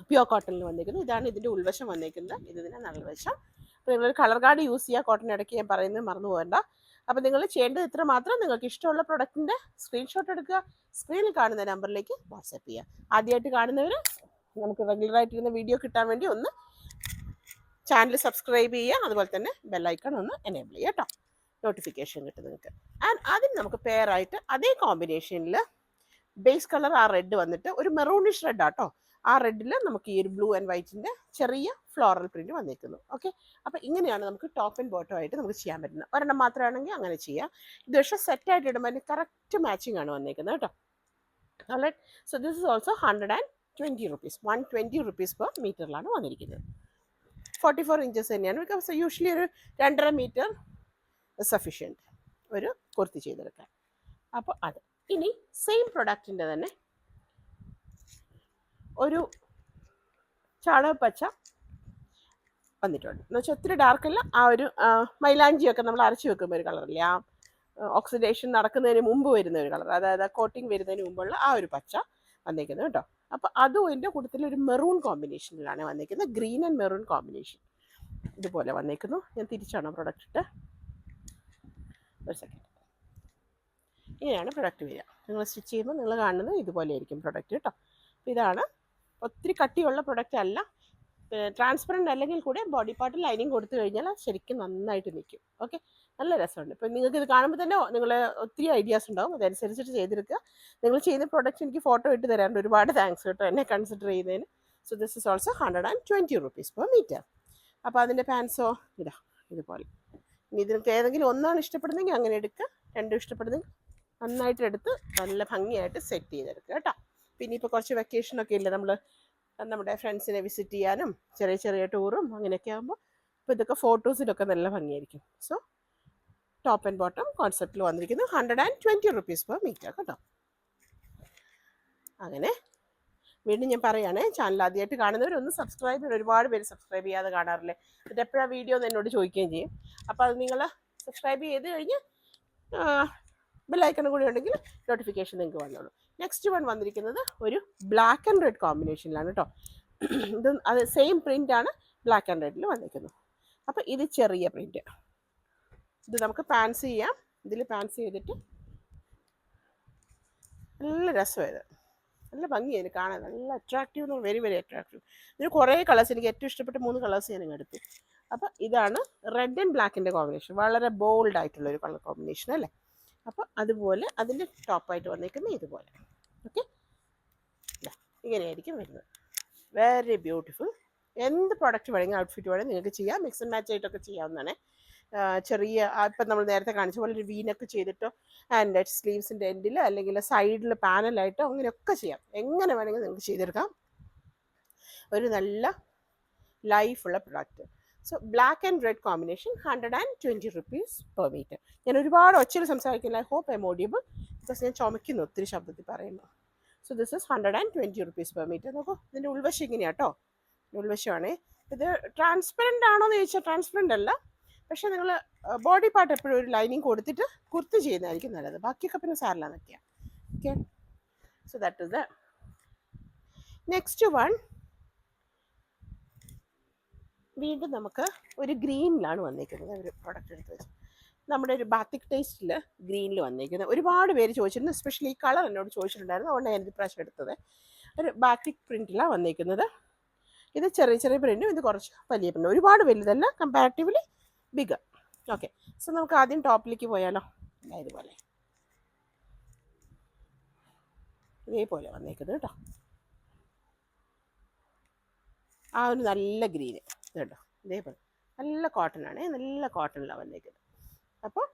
പ്യുവർ കോട്ടണിൽ വന്നേക്കുന്നത്. ഇതാണ് ഇതിൻ്റെ ഉൾവശം വന്നേക്കുന്നത്, ഇതിൻ്റെ നല്ലവശം. അപ്പോൾ നിങ്ങളൊരു കളർ കാർഡ് യൂസ് ചെയ്യുക. കോട്ടൺ ഇടയ്ക്ക് ഞാൻ പറയുന്നത് മറന്നു പോകണ്ട. അപ്പോൾ നിങ്ങൾ ചെയ്യേണ്ടത് ഇത്ര മാത്രം. നിങ്ങൾക്ക് ഇഷ്ടമുള്ള പ്രൊഡക്റ്റിൻ്റെ സ്ക്രീൻഷോട്ട് എടുക്കുക, സ്ക്രീനിൽ കാണുന്ന നമ്പറിലേക്ക് വാട്സാപ്പ് ചെയ്യുക. ആദ്യമായിട്ട് കാണുന്നവർ നമുക്ക് റെഗുലറായിട്ടിരുന്ന വീഡിയോ കിട്ടാൻ വേണ്ടി ഒന്ന് ചാനൽ സബ്സ്ക്രൈബ് ചെയ്യുക, അതുപോലെ തന്നെ ബെല്ലൈക്കൺ ഒന്ന് എനേബിൾ ചെയ്യുക കേട്ടോ, നോട്ടിഫിക്കേഷൻ കിട്ടും നിങ്ങൾക്ക്. ആൻഡ് അതിന് നമുക്ക് പെയറായിട്ട് അതേ കോമ്പിനേഷനിൽ ബേസ് കളർ ആ റെഡ് വന്നിട്ട് ഒരു മെറൂണിഷ് റെഡ് ആട്ടോ. ആ റെഡിൽ നമുക്ക് ഈ ഒരു ബ്ലൂ ആൻഡ് വൈറ്റിൻ്റെ ചെറിയ ഫ്ലോറൽ പ്രിൻറ്റ് വന്നിരിക്കുന്നു. ഓക്കെ. അപ്പോൾ ഇങ്ങനെയാണ് നമുക്ക് ടോപ്പ് ആൻഡ് ബോട്ടം ആയിട്ട് നമുക്ക് ചെയ്യാൻ പറ്റുന്നത്. ഒരെണ്ണം മാത്രമാണെങ്കിൽ അങ്ങനെ ചെയ്യാം. ഇത് പക്ഷേ സെറ്റായിട്ട് ഇടുമ്പോൾ അതിന് കറക്റ്റ് മാച്ചിങ് ആണ് വന്നിരിക്കുന്നത് കേട്ടോ. Alright. So this is also 120 rupees. 120 rupees per മീറ്ററിലാണ് വന്നിരിക്കുന്നത്. 44 ഇഞ്ചസ് തന്നെയാണ്. ബിക്കോസ് യൂഷ്വലി ഒരു 2.5 മീറ്റർ സഫിഷ്യൻറ്റ് ഒരു കുർത്തി ചെയ്തെടുക്കാൻ. അപ്പോൾ അത്. ഇനി സെയിം പ്രൊഡക്റ്റിൻ്റെ തന്നെ ഒരു ചാണകപ്പച്ച വന്നിട്ടുണ്ട്. എന്ന് വെച്ചാൽ ഒത്തിരി ഡാർക്കല്ല, ആ ഒരു മൈലാഞ്ചിയൊക്കെ നമ്മൾ അരച്ച് വെക്കുമ്പോൾ ഒരു കളറില്ലേ, ആ ഓക്സിഡേഷൻ നടക്കുന്നതിന് മുമ്പ് വരുന്ന ഒരു കളർ, അതായത് കോട്ടിങ് വരുന്നതിന് മുമ്പുള്ള ആ ഒരു പച്ച വന്നിരിക്കുന്നത് കേട്ടോ. അപ്പോൾ അതും ഇതിൻ്റെ കൂട്ടത്തിൽ ഒരു മെറൂൺ കോമ്പിനേഷനിലാണ് വന്നിരിക്കുന്നത്. ഗ്രീൻ ആൻഡ് മെറൂൺ കോമ്പിനേഷൻ ഇതുപോലെ വന്നിരിക്കുന്നു. ഞാൻ തിരിച്ചാണോ പ്രൊഡക്റ്റ് ഇട്ട്? ഒരു സെക്കൻഡ്. ഇങ്ങനെയാണ് പ്രൊഡക്റ്റ് വരിക. നിങ്ങൾ സ്റ്റിച്ച് ചെയ്യുമ്പോൾ നിങ്ങൾ കാണുന്നത് ഇതുപോലെ ആയിരിക്കും പ്രൊഡക്റ്റ് കേട്ടോ. അപ്പോൾ ഇതാണ്. ഒത്തിരി കട്ടിയുള്ള പ്രൊഡക്റ്റ് അല്ല, ട്രാൻസ്പെറൻറ്റ് അല്ലെങ്കിൽ കൂടെ ബോഡി പാർട്ടിൽ ലൈനിങ് കൊടുത്തു കഴിഞ്ഞാൽ ശരിക്കും നന്നായിട്ട് നിൽക്കും. ഓക്കെ, നല്ല രസമുണ്ട്. ഇപ്പം നിങ്ങൾക്ക് ഇത് കാണുമ്പോൾ തന്നെ നിങ്ങൾ ഒത്തിരി ഐഡിയാസ് ഉണ്ടാവും, അതനുസരിച്ചിട്ട് ചെയ്തെടുക്കുക. നിങ്ങൾ ചെയ്യുന്ന പ്രൊഡക്റ്റ് എനിക്ക് ഫോട്ടോ ഇട്ട് തരാറുണ്ട്. ഒരുപാട് താങ്ക്സ് കേട്ടോ എന്നെ കൺസിഡർ ചെയ്തതിന്. So this is also 120 rupees per metre. അപ്പോൾ അതിൻ്റെ പാൻസോ ഇതുപോലെ. ഇനി ഇതിനൊക്കെ ഏതെങ്കിലും ഒന്നാണ് ഇഷ്ടപ്പെടുന്നതെങ്കിൽ അങ്ങനെ എടുക്കുക, രണ്ടും ഇഷ്ടപ്പെടുന്നെങ്കിൽ നന്നായിട്ട് എടുത്ത് നല്ല ഭംഗിയായിട്ട് സെറ്റ് ചെയ്തെടുക്കുക കേട്ടോ. പിന്നെ ഇപ്പോൾ കുറച്ച് വെക്കേഷനൊക്കെ ഇല്ലേ, നമ്മൾ നമ്മുടെ ഫ്രണ്ട്സിനെ വിസിറ്റ് ചെയ്യാനും ചെറിയ ചെറിയ ടൂറും അങ്ങനെയൊക്കെ ആകുമ്പോൾ ഇപ്പോൾ ഇതൊക്കെ ഫോട്ടോസിലൊക്കെ നല്ല ഭംഗിയായിരിക്കും. സോ ടോപ്പ് ആൻഡ് ബോട്ടം കോൺസെപ്റ്റിൽ വന്നിരിക്കുന്നു 120 റുപ്പീസ് പെർ മീറ്റർ കേട്ടോ. അങ്ങനെ വീണ്ടും ഞാൻ പറയുകയാണേ, ചാനൽ ആദ്യമായിട്ട് കാണുന്നവരൊന്ന് സബ്സ്ക്രൈബ് ചെയ്യണം. ഒരുപാട് പേര് സബ്സ്ക്രൈബ് ചെയ്യാതെ കാണാറില്ലേ, എന്നിട്ട് എപ്പോഴാണ് വീഡിയോ എന്ന് എന്നോട് ചോദിക്കുകയും ചെയ്യും. അപ്പോൾ അത് നിങ്ങൾ സബ്സ്ക്രൈബ് ചെയ്ത് കഴിഞ്ഞ് ബെല്ലൈക്കൺ കൂടി ഉണ്ടെങ്കിൽ നോട്ടിഫിക്കേഷൻ നിങ്ങൾക്ക് വന്നോളൂ. നെക്സ്റ്റ് വൺ വന്നിരിക്കുന്നത് ഒരു ബ്ലാക്ക് ആൻഡ് റെഡ് കോമ്പിനേഷനിലാണ് കേട്ടോ. ഇത് അത് സെയിം പ്രിൻ്റാണ് ബ്ലാക്ക് ആൻഡ് റെഡിൽ വന്നിരിക്കുന്നത്. അപ്പോൾ ഇത് ചെറിയ പ്രിൻറ്റ്. ഇത് നമുക്ക് പാൻസ് ചെയ്യാം. ഇതിൽ പാൻസ് ചെയ്തിട്ട് നല്ല രസമായത്. നല്ല ഭംഗിയായിരുന്നു കാണാൻ, നല്ല അട്രാക്റ്റീവ് എന്ന് വെരി വെരി അട്രാക്റ്റീവ്. ഇതിന് കുറേ കളേഴ്സ്, എനിക്ക് ഏറ്റവും ഇഷ്ടപ്പെട്ട 3 കളേഴ്സ് ഞാൻ എടുത്തു. അപ്പോൾ ഇതാണ് റെഡ് ആൻഡ് ബ്ലാക്കിൻ്റെ കോമ്പിനേഷൻ, വളരെ ബോൾഡ് ആയിട്ടുള്ള ഒരു കളർ കോമ്പിനേഷൻ അല്ലേ. അപ്പോൾ അതുപോലെ അതിൻ്റെ ടോപ്പായിട്ട് വന്നേക്കുന്നത് ഇതുപോലെ. ഓക്കെ, ഇങ്ങനെയായിരിക്കും വരുന്നത്. Very beautiful. എന്ത് പ്രോഡക്റ്റ് വേണമെങ്കിൽ ഔട്ട്ഫിറ്റ് വേണമെങ്കിൽ നിങ്ങൾക്ക് ചെയ്യാം, മിക്സ് ആൻഡ് മാച്ച് ആയിട്ടൊക്കെ ചെയ്യാവുന്നതാണ്. ചെറിയ ഇപ്പം നമ്മൾ നേരത്തെ കാണിച്ച പോലെ ഒരു വീനൊക്കെ ചെയ്തിട്ടോ ആൻഡ് സ്ലീവ്സിൻ്റെ എൻഡിൽ അല്ലെങ്കിൽ സൈഡിൽ പാനലായിട്ടോ അങ്ങനെയൊക്കെ ചെയ്യാം. എങ്ങനെ വേണമെങ്കിൽ നിങ്ങൾക്ക് ചെയ്തെടുക്കാം. ഒരു നല്ല ലൈഫുള്ള product. So black and red combination 120 rupees per meter. ഞാൻ ഒരുപാട് ഒച്ചയിൽ സംസാരിക്കില്ല. I hope I'm audible, because ഞാൻ ചുമക്കുന്നു ഒത്തിരി ശബ്ദത്തിൽ പറയുമ്പോൾ. So this is 120 rupees per meter. നോക്കൂ, ഇതിൻ്റെ ഉൾവശം ഇങ്ങനെയാണ് കേട്ടോ. ഉൾവശമാണേ. ഇത് ട്രാൻസ്പെറൻ്റ് ആണോ എന്ന് ചോദിച്ചാൽ ട്രാൻസ്പെറൻ്റ് അല്ല, പക്ഷേ നിങ്ങൾ ബോഡി പാർട്ട് എപ്പോഴും ഒരു ലൈനിങ് കൊടുത്തിട്ട് കുർത്തി ചെയ്യുന്നതായിരിക്കും നല്ലത്. ബാക്കിയൊക്കെ പിന്നെ സാരില്ലാന്നൊക്കെയാണ്. Okay, so that is the next one. വീണ്ടും നമുക്ക് ഒരു ഗ്രീനിലാണ് വന്നിരിക്കുന്നത് ഒരു പ്രോഡക്റ്റ് എടുത്ത് വെച്ച്. നമ്മുടെ ഒരു ബാത്തിക് ടേസ്റ്റിൽ ഗ്രീനിൽ വന്നിരിക്കുന്നത്. ഒരുപാട് പേര് ചോദിച്ചിട്ടുണ്ട്, എസ്പെഷ്യലി ഈ കളർ എന്നോട് ചോദിച്ചിട്ടുണ്ടായിരുന്നു. അതുകൊണ്ട് ഞാൻ ഇപ്രാവശ്യം എടുത്തത്. ഒരു ബാത്തിക് പ്രിൻറ്റിലാണ് വന്നിരിക്കുന്നത്. ഇത് ചെറിയ ചെറിയ പ്രിൻറ്റും ഇത് കുറച്ച് വലിയ പ്രിൻറ്റും, ഒരുപാട് വലുതല്ല, കമ്പാരിറ്റീവ്ലി ബിഗർ. ഓക്കെ, സോ നമുക്ക് ആദ്യം ടോപ്പിലേക്ക് പോയാലോ. ഇതുപോലെ ഇതേപോലെ വന്നേക്കുന്നത് കേട്ടോ. ആ ഒരു നല്ല ഗ്രീന് കേട്ടോ, ഇതേപോലെ നല്ല കോട്ടനാണ്, നല്ല കോട്ടണിലാണ് വന്നേക്കുന്നത്. അപ്പോൾ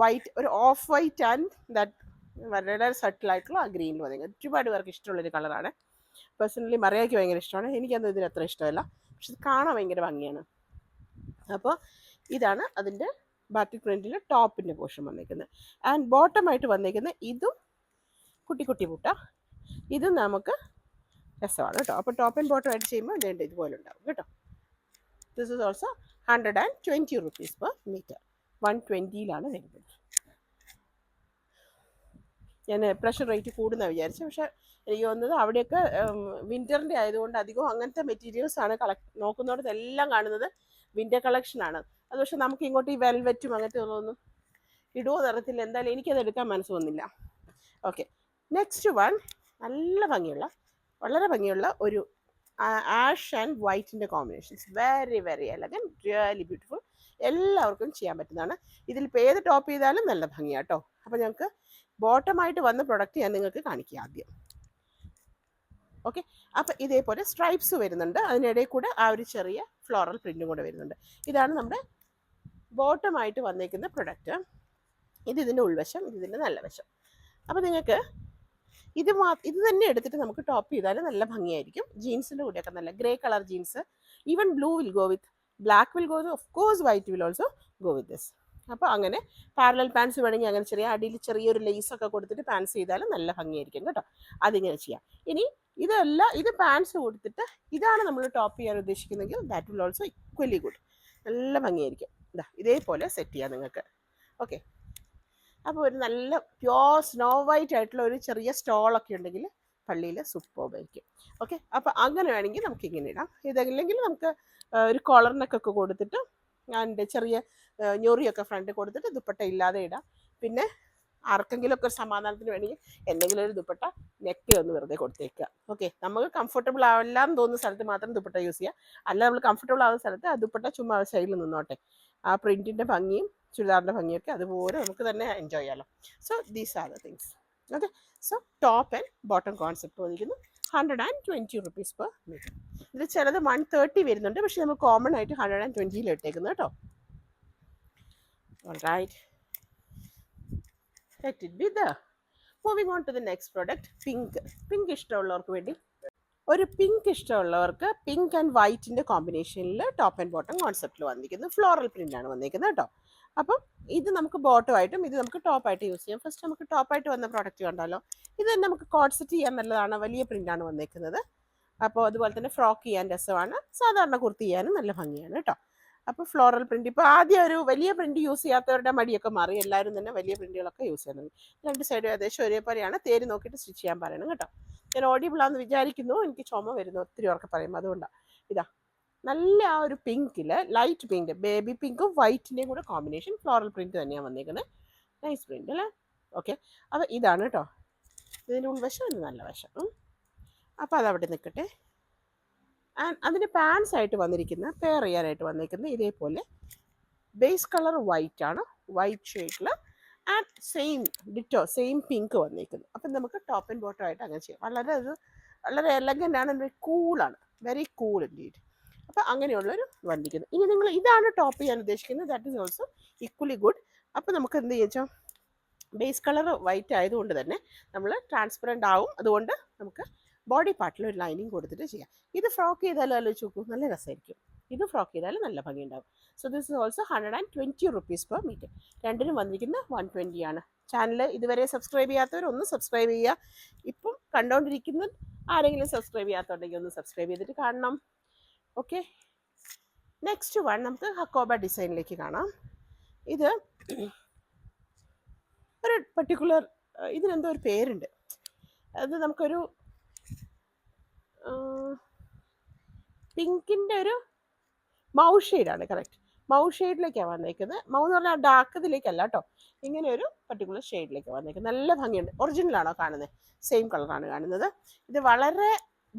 വൈറ്റ്, ഒരു ഓഫ് വൈറ്റ് ആൻഡ് ദാറ്റ് വളരെ സട്ടിലായിട്ടുള്ള ആ ഗ്രീനിൽ വന്നേക്കുന്നത്. ഒരുപാട് പേർക്ക് ഇഷ്ടമുള്ളൊരു കളറാണ്. പേഴ്സണലി മറിയാക്ക് ഭയങ്കര ഇഷ്ടമാണ്, എനിക്കത് ഇതിന് അത്ര ഇഷ്ടമല്ല, പക്ഷെ ഇത് കാണാൻ ഭയങ്കര ഭംഗിയാണ്. അപ്പോൾ ഇതാണ് അതിൻ്റെ ബാറ്റിക് പ്രിൻറ്റിൽ ടോപ്പിൻ്റെ പോർഷൻ വന്നേക്കുന്നത്. ആൻഡ് ബോട്ടമായിട്ട് വന്നേക്കുന്നത് ഇതും കുട്ടി കുട്ടി പുട്ട, ഇതും നമുക്ക് രസമാണ് കേട്ടോ. അപ്പോൾ ടോപ്പ് ആൻഡ് ബോട്ടം ആയിട്ട് ചെയ്യുമ്പോൾ ഇതിൻ്റെ ഇതുപോലെ ഉണ്ടാവും കേട്ടോ. This is also 120 rupees per meter. 120ലാണ് വരുന്നത്. ഞാൻ പ്രഷർ റേറ്റ് കൂടുന്ന വിചാരിച്ചു, പക്ഷേ എനിക്ക് തോന്നുന്നത് അവിടെയൊക്കെ വിൻ്ററിൻ്റെ ആയതുകൊണ്ട് അധികം അങ്ങനത്തെ മെറ്റീരിയൽസാണ് നോക്കുന്നിടത്ത് എല്ലാം കാണുന്നത് വിൻ്റർ കളക്ഷനാണ്. അത് പക്ഷേ നമുക്ക് ഇങ്ങോട്ട് ഈ വെൽവെറ്റും അങ്ങനത്തെ ഒന്നും ഇടുവോ നിറത്തില്ല. എന്തായാലും എനിക്കത് എടുക്കാൻ മനസ്സ് വന്നില്ല. Okay, next one. നല്ല ഭംഗിയുള്ള, വളരെ ഭംഗിയുള്ള ഒരു ആഷ് ആൻഡ് വൈറ്റിൻ്റെ combinations. Very very elegant, really beautiful. എല്ലാവർക്കും ചെയ്യാൻ പറ്റുന്നതാണ്. ഇതിലിപ്പോൾ ഏത് ടോപ്പ് ചെയ്താലും നല്ല ഭംഗിയാണ് കേട്ടോ. അപ്പോൾ ഞങ്ങൾക്ക് ബോട്ടമായിട്ട് വന്ന പ്രൊഡക്റ്റ് ഞാൻ നിങ്ങൾക്ക് കാണിക്കുക ആദ്യം. ഓക്കെ, അപ്പോൾ ഇതേപോലെ സ്ട്രൈപ്സ് വരുന്നുണ്ട്, അതിനിടയിൽ കൂടെ ആ ഒരു ചെറിയ ഫ്ലോറൽ പ്രിൻറ്റും കൂടെ വരുന്നുണ്ട്. ഇതാണ് നമ്മുടെ ബോട്ടമായിട്ട് വന്നേക്കുന്ന പ്രൊഡക്റ്റ്. ഇത് ഇതിൻ്റെ ഉൾവശം, ഇത് ഇതിൻ്റെ നല്ല വശം. അപ്പോൾ നിങ്ങൾക്ക് ഇത് തന്നെ എടുത്തിട്ട് നമുക്ക് ടോപ്പ് ചെയ്താൽ നല്ല ഭംഗിയായിരിക്കും. ജീൻസിൻ്റെ കൂടെയൊക്കെ നല്ല grey colour jeans, even blue will go with, black will go, of course white will also go with this. അപ്പോൾ അങ്ങനെ പാരലൽ പാൻസ് വേണമെങ്കിൽ അങ്ങനെ ചെറിയ അടിയിൽ ചെറിയൊരു ലേസൊക്കെ കൊടുത്തിട്ട് പാൻസ് ചെയ്താലും നല്ല ഭംഗിയായിരിക്കും കേട്ടോ. അതിങ്ങനെ ചെയ്യാം. ഇനി ഇതല്ല, ഇത് പാൻസ് കൊടുത്തിട്ട് ഇതാണ് നമ്മൾ ടോപ്പ് ചെയ്യാൻ ഉദ്ദേശിക്കുന്നതെങ്കിൽ that will also equally good, നല്ല ഭംഗിയായിരിക്കും. ഇതേപോലെ സെറ്റ് ചെയ്യാം നിങ്ങൾക്ക്. ഓക്കെ, അപ്പോൾ ഒരു നല്ല പ്യോർ സ്നോ വൈറ്റ് ആയിട്ടുള്ള ഒരു ചെറിയ സ്റ്റോളൊക്കെ ഉണ്ടെങ്കിൽ പള്ളിയിൽ സൂപ്പർബായിരിക്കും. ഓക്കെ, അപ്പോൾ അങ്ങനെ വേണമെങ്കിൽ നമുക്ക് ഇങ്ങനെ ഇടാം. ഇതല്ലെങ്കിൽ നമുക്ക് ഒരു കോളറിനൊക്കെ കൊടുത്തിട്ട് അതിൻ്റെ ചെറിയ ഞൊറിയൊക്കെ ഫ്രണ്ട് കൊടുത്തിട്ട് ദുപ്പട്ട ഇല്ലാതെ ഇടാം. പിന്നെ ആർക്കെങ്കിലുമൊക്കെ ഒരു സമാധാനത്തിന് വേണമെങ്കിൽ എന്തെങ്കിലും ഒരു ദുപ്പട്ട നെക്ക് ഒന്ന് വെറുതെ കൊടുത്തേക്കുക. ഓക്കെ, നമുക്ക് കംഫർട്ടബിൾ ആവില്ലാന്ന് തോന്നുന്ന സ്ഥലത്ത് മാത്രം ദുപ്പട്ട യൂസ് ചെയ്യുക. അല്ല, നമ്മൾ കംഫർട്ടബിൾ ആവുന്ന സ്ഥലത്ത് ആ ദുപ്പട്ട ചുമ്മാ സൈഡിൽ നിന്നോട്ടെ. ആ പ്രിൻറ്റിൻ്റെ ഭംഗിയും ചുരിദാറിൻ്റെ ഭംഗിയൊക്കെ അതുപോലെ നമുക്ക് തന്നെ എൻജോയ് ചെയ്യാമല്ലോ. So these are the things. Okay, so top and bottom concept വന്നിരിക്കുന്നു 120 rupees per meter. ഇതിൽ ചിലത് 130 വരുന്നുണ്ട്, പക്ഷെ നമ്മൾ കോമൺ ആയിട്ട് 120 ഇട്ടേക്കുന്നത് കേട്ടോ. Alright, let it be there. Moving on to the next product, pink. Pink ഇഷ്ടമുള്ളവർക്ക് വേണ്ടി, ഒരു പിങ്ക് ഇഷ്ടമുള്ളവർക്ക് പിങ്ക് ആൻഡ് വൈറ്റിൻ്റെ കോമ്പിനേഷനിൽ ടോപ്പ് ആൻഡ് ബോട്ടം കോൺസെപ്റ്റിൽ വന്നിരിക്കുന്നത് ഫ്ലോറൽ പ്രിൻ്റാണ് വന്നിരിക്കുന്നത് കേട്ടോ. അപ്പം ഇത് നമുക്ക് ബോട്ടമായിട്ടും ഇത് നമുക്ക് ടോപ്പായിട്ട് യൂസ് ചെയ്യാം. ഫസ്റ്റ് നമുക്ക് ടോപ്പായിട്ട് വന്ന പ്രോഡക്റ്റ് കണ്ടാലോ. ഇത് തന്നെ നമുക്ക് കോട്ട് സെറ്റ് ചെയ്യാൻ നല്ലതാണ്, വലിയ പ്രിൻ്റാണ് വന്നിരിക്കുന്നത്. അപ്പോൾ അതുപോലെ തന്നെ ഫ്രോക്ക് ചെയ്യാൻ രസമാണ്, സാധാരണ കുർത്തി ചെയ്യാനും നല്ല ഭംഗിയാണ് കേട്ടോ. അപ്പോൾ ഫ്ലോറൽ പ്രിൻറ്റ്, ഇപ്പോൾ ആദ്യം ഒരു വലിയ പ്രിൻറ്റ് യൂസ് ചെയ്യാത്തവരുടെ മടിയൊക്കെ മാറി, എല്ലാവരും തന്നെ വലിയ പ്രിൻറ്റുകളൊക്കെ യൂസ് ചെയ്യുന്നത്. രണ്ട് സൈഡും ഏകദേശം ഒരേപോലെയാണ്. തേര് നോക്കിയിട്ട് സ്റ്റിച്ച് ചെയ്യാൻ പറയണം കേട്ടോ. ഞാൻ ഓഡിയബിളാന്ന് വിചാരിക്കുന്നു, എനിക്ക് ചുമ വരുന്നു ഒത്തിരി ഉറക്കെ പറയുമ്പോൾ, അതുകൊണ്ടാണ്. ഇതാ നല്ല ആ ഒരു പിങ്കിൽ, ലൈറ്റ് പിങ്ക്, ബേബി പിങ്കും വൈറ്റിൻ്റെയും കൂടെ കോമ്പിനേഷൻ ഫ്ലോറൽ പ്രിൻറ്റ് തന്നെയാണ് വന്നിരിക്കുന്നത്. നൈസ് പ്രിൻറ്റ് അല്ലേ. ഓക്കെ, അപ്പോൾ ഇതാണ് കേട്ടോ ഇതിൻ്റെ ഉൾവശം, ഇത് നല്ല വശം. അപ്പോൾ അതവിടെ നിൽക്കട്ടെ. ആൻഡ് അതിന് പാൻസ് ആയിട്ട് വന്നിരിക്കുന്ന പെയർ ചെയ്യാനായിട്ട് വന്നിരിക്കുന്ന ഇതേപോലെ ബേസ് കളർ വൈറ്റ് ആണ്, വൈറ്റ് ഷെയ്ഡിൽ and same ditto same pink വന്നിരിക്കുന്നു. അപ്പം നമുക്ക് ടോപ്പ് ആൻഡ് ബോട്ടം ആയിട്ട് അങ്ങനെ ചെയ്യാം. വളരെ എലഗൻ്റ് ആണ്, കൂളാണ്, വെരി കൂൾ ഇൻഡീഡ്. അപ്പോൾ അങ്ങനെയുള്ളൊരു വന്നിരിക്കുന്നു. ഇനി നിങ്ങൾ ഇതാണ് ടോപ്പ് ചെയ്യാൻ ഉദ്ദേശിക്കുന്നത്, that is also equally good. അപ്പോൾ നമുക്ക് എന്ത് ചെയ്യാം, ബേസ് കളർ വൈറ്റ് ആയതുകൊണ്ട് തന്നെ നമ്മൾ ട്രാൻസ്പെറൻ്റ് ആവും. അതുകൊണ്ട് നമുക്ക് ബോഡി പാർട്ടിൽ ഒരു ലൈനിങ് കൊടുത്തിട്ട് ചെയ്യാം. ഇത് ഫ്രോക്ക് ചെയ്താലും ആലോചിച്ച് നോക്കൂ, നല്ല രസമായിരിക്കും. ഇത് ഫ്രോക്ക് ചെയ്താലും നല്ല ഭംഗിയുണ്ടാവും. So this is also 120 rupees per meter. രണ്ടിനും വന്നിരിക്കുന്ന 120 ആണ്. ചാനൽ ഇതുവരെ സബ്സ്ക്രൈബ് ചെയ്യാത്തവരൊന്ന് സബ്സ്ക്രൈബ് ചെയ്യുക. ഇപ്പം കണ്ടുകൊണ്ടിരിക്കുന്ന ആരെങ്കിലും സബ്സ്ക്രൈബ് ചെയ്യാത്തുണ്ടെങ്കിൽ ഒന്ന് സബ്സ്ക്രൈബ് ചെയ്തിട്ട് കാണണം. ഓക്കെ, നെക്സ്റ്റ് വൺ നമുക്ക് ഹക്കോബ ഡിസൈനിലേക്ക് കാണാം. ഇത് ഒരു പർട്ടിക്കുലർ, ഇതിനെന്തോ ഒരു പേരുണ്ട്. അത് നമുക്കൊരു പിങ്കിൻ്റെ ഒരു മൗ ഷെയ്ഡാണ്, കറക്റ്റ് മൗ ഷെയ്ഡിലേക്കാണ് വന്നേക്കുന്നത്. മൗ എന്ന് പറഞ്ഞാൽ ഡാർക്ക് ഇതിലേക്കല്ല കേട്ടോ, ഇങ്ങനെ ഒരു പർട്ടിക്കുലർ ഷെയ്ഡിലേക്ക് വന്നേക്കുന്നത്. നല്ല ഭംഗിയുണ്ട്. ഒറിജിനലാണോ കാണുന്നത്? സെയിം കളറാണ് കാണുന്നത്. ഇത് വളരെ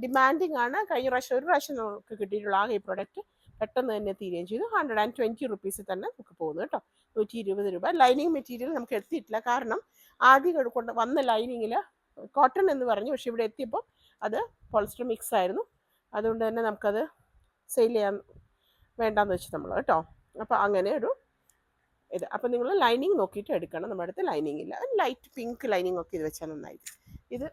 ഡിമാൻഡിങ് ആണ്. കഴിഞ്ഞ ഒരു പ്രാവശ്യം നമുക്ക് കിട്ടിയിട്ടുള്ള ഈ പ്രൊഡക്റ്റ് പെട്ടെന്ന് തന്നെ തീരുകയും ചെയ്തു. 120 rupees തന്നെ നമുക്ക് പോകുന്നു കേട്ടോ. 120 രൂപ. ലൈനിങ് മെറ്റീരിയൽ നമുക്ക് എത്തിയിട്ടില്ല, കാരണം ആദ്യം കൊണ്ട് വന്ന ലൈനിങ്ങിൽ കോട്ടൺ എന്ന് പറഞ്ഞു, പക്ഷെ ഇവിടെ എത്തിയപ്പോൾ അത് പോളിസ്റ്റർ മിക്സ് ആയിരുന്നു. അതുകൊണ്ട് തന്നെ നമുക്കത് സെയിൽ ചെയ്യാൻ വേണ്ടാന്ന് വെച്ച് നമ്മൾ കേട്ടോ. അപ്പോൾ അങ്ങനെ ഒരു ഇത്. അപ്പോൾ നിങ്ങൾ ലൈനിങ് നോക്കിയിട്ട് എടുക്കണം. നമ്മുടെ അടുത്ത് ലൈനിങ് ഇല്ല. ലൈറ്റ് പിങ്ക് ലൈനിങ് ഒക്കെ ഇത് വെച്ചാൽ നന്നായിരിക്കും. ഇത്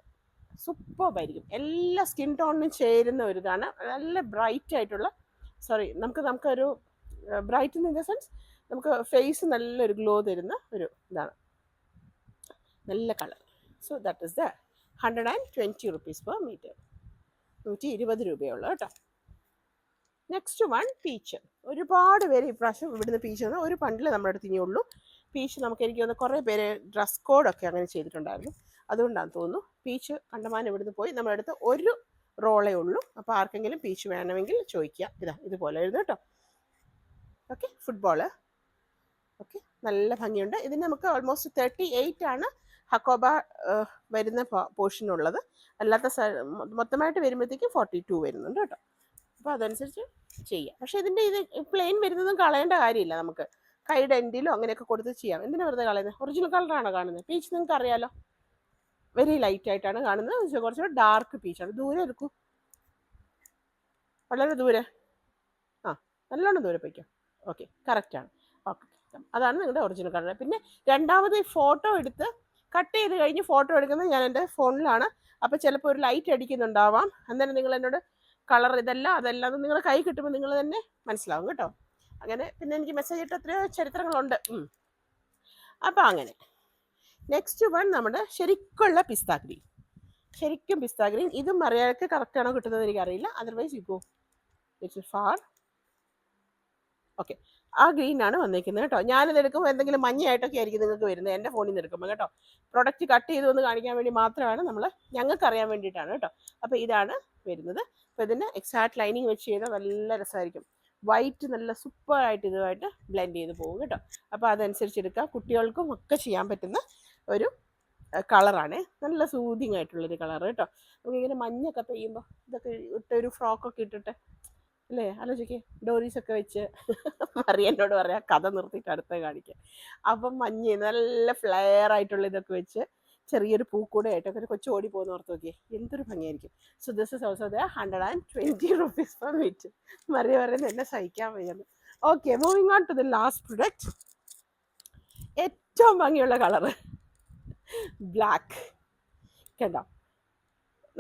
സൂപ്പർബായിരിക്കും. എല്ലാ സ്കിൻ ടോണിനും ചേരുന്ന ഒരു ഇതാണ്. നല്ല ബ്രൈറ്റ് ആയിട്ടുള്ള, നമുക്കൊരു ബ്രൈറ്റ് ഇൻ ദ സെൻസ് നമുക്ക് ഫേസ് നല്ലൊരു ഗ്ലോ തരുന്ന ഒരു ഇതാണ്. നല്ല colour. So that is the 120 rupees per meter. 120 രൂപയുള്ളൂ കേട്ടോ. Next one peach. ഒരുപാട് പേര് ഇപ്രാവശ്യം ഇവിടുന്ന് പീച്ച് വന്ന് ഒരു പണ്ടിൽ നമ്മുടെ അടുത്ത് ഇനിയുള്ളൂ. പീച്ച് നമുക്ക് എനിക്ക് തോന്നുന്നു കുറേ പേര് ഡ്രസ് കോഡൊക്കെ അങ്ങനെ ചെയ്തിട്ടുണ്ടായിരുന്നു. അതുകൊണ്ടാണ് തോന്നുന്നു പീച്ച് കണ്ടമാനം ഇവിടുന്ന് പോയി. നമ്മുടെ അടുത്ത് ഒരു റോളേ ഉള്ളൂ. അപ്പോൾ ആർക്കെങ്കിലും പീച്ച് വേണമെങ്കിൽ ചോദിക്കുക. ഇതുപോലെ ആയിരുന്നു കേട്ടോ. Okay, football. ഓക്കെ, നല്ല ഭംഗിയുണ്ട്. ഇതിന് നമുക്ക് ഓൾമോസ്റ്റ് 38 ആണ് ഹക്കോബ വരുന്ന പോർഷനുള്ളത്. അല്ലാത്ത മൊത്തമായിട്ട് വരുമ്പോഴത്തേക്കും 42 വരുന്നുണ്ട് കേട്ടോ. അപ്പോൾ അതനുസരിച്ച് ചെയ്യാം. പക്ഷേ ഇതിൻ്റെ ഇത് പ്ലെയിൻ വരുന്നതും കളയേണ്ട കാര്യമില്ല. നമുക്ക് കൈയുടെ എൻഡിലോ അങ്ങനെയൊക്കെ കൊടുത്ത് ചെയ്യാം. എന്തിനാ വെറുതെ കളയുന്നത്? ഒറിജിനൽ കളറാണോ കാണുന്നത്? പീച്ച് നിങ്ങൾക്ക് അറിയാലോ, വെരി ലൈറ്റ് ആയിട്ടാണ് കാണുന്നത്. കുറച്ചുകൂടെ ഡാർക്ക് പീച്ചാണ്. ദൂരെ എടുക്കൂ, വളരെ ദൂരെ. നല്ലോണം ദൂരെ പോയിക്കോ. ഓക്കെ, കറക്റ്റാണ്. ഓക്കെ, അതാണ് നിങ്ങളുടെ ഒറിജിനൽ കളർ. പിന്നെ രണ്ടാമത് ഫോട്ടോ എടുത്ത് കട്ട് ചെയ്ത് കഴിഞ്ഞ് ഫോട്ടോ എടുക്കുന്നത് ഞാൻ എൻ്റെ ഫോണിലാണ്. അപ്പോൾ ചിലപ്പോൾ ഒരു ലൈറ്റ് അടിക്കുന്നുണ്ടാവാം. അന്നേരം നിങ്ങൾ എന്നോട് കളർ അതെല്ലാം നിങ്ങളുടെ കൈ കിട്ടുമ്പോൾ നിങ്ങൾ തന്നെ മനസ്സിലാവും കേട്ടോ. അങ്ങനെ പിന്നെ എനിക്ക് മെസ്സേജ് ഇട്ട് എത്രയോ ചരിത്രങ്ങളുണ്ട്. അപ്പോൾ അങ്ങനെ നെക്സ്റ്റ് വൺ നമ്മുടെ ശരിക്കുള്ള പിസ്ത ഗ്രീൻ. ശരിക്കും പിസ്ത ഗ്രീൻ. ഇതും മറിയാൾക്ക് കറക്റ്റാണോ കിട്ടുന്നത് എനിക്കറിയില്ല. Otherwise you go it's far. Okay, ആ ഗ്രീനാണ് വന്നിരിക്കുന്നത് കേട്ടോ. ഞാനിത് എടുക്കുമ്പോൾ എന്തെങ്കിലും മഞ്ഞയായിട്ടൊക്കെ ആയിരിക്കും നിങ്ങൾക്ക് വരുന്നത് എൻ്റെ ഫോണിൽ നിന്ന് എടുക്കുമ്പോൾ കേട്ടോ. പ്രൊഡക്റ്റ് കട്ട് ചെയ്തു എന്ന് കാണിക്കാൻ വേണ്ടി മാത്രമാണ്, ഞങ്ങൾക്ക് അറിയാൻ വേണ്ടിയിട്ടാണ് കേട്ടോ. അപ്പോൾ ഇതാണ് വരുന്നത്. അപ്പോൾ ഇതിൻ്റെ എക്സാക്ട് ലൈനിങ് വെച്ച് ചെയ്താൽ നല്ല രസമായിരിക്കും. വൈറ്റ് നല്ല സൂപ്പറായിട്ട് ഇതുമായിട്ട് ബ്ലെൻഡ് ചെയ്ത് പോകും കേട്ടോ. അപ്പോൾ അതനുസരിച്ച് എടുക്കുക. കുട്ടികൾക്കും ഒക്കെ ചെയ്യാൻ പറ്റുന്ന ഒരു കളറാണ്. നല്ല സൂതിങ് ആയിട്ടുള്ളൊരു കളർ കേട്ടോ. നമുക്കിങ്ങനെ മഞ്ഞൊക്കെ പെയ്യുമ്പോൾ ഇതൊക്കെ ഇട്ടൊരു ഫ്രോക്കൊക്കെ ഇട്ടിട്ട് അല്ലേ, ആലോചിക്കേ, ഡോറീസൊക്കെ വെച്ച് എന്നോട് പറയാം കഥ നിർത്തിയിട്ട് അടുത്ത കാണിക്കാം. അപ്പം മഞ്ഞ് നല്ല ഫ്ലെയർ ആയിട്ടുള്ള ഇതൊക്കെ വെച്ച് ചെറിയൊരു പൂക്കൂടെ ആയിട്ടൊക്കെ കൊച്ചു ഓടി പോകുന്ന ഓർത്ത് നോക്കിയേ, എന്തൊരു ഭംഗിയായിരിക്കും. So this is also 120 rupees per meter. Maria പറയുന്നത് എന്നെ സഹിക്കാൻ വയ്യുന്നു. Okay, moving on to the last product. ഏറ്റവും ഭംഗിയുള്ള കളറ് ബ്ലാക്ക്. കണ്ടോ,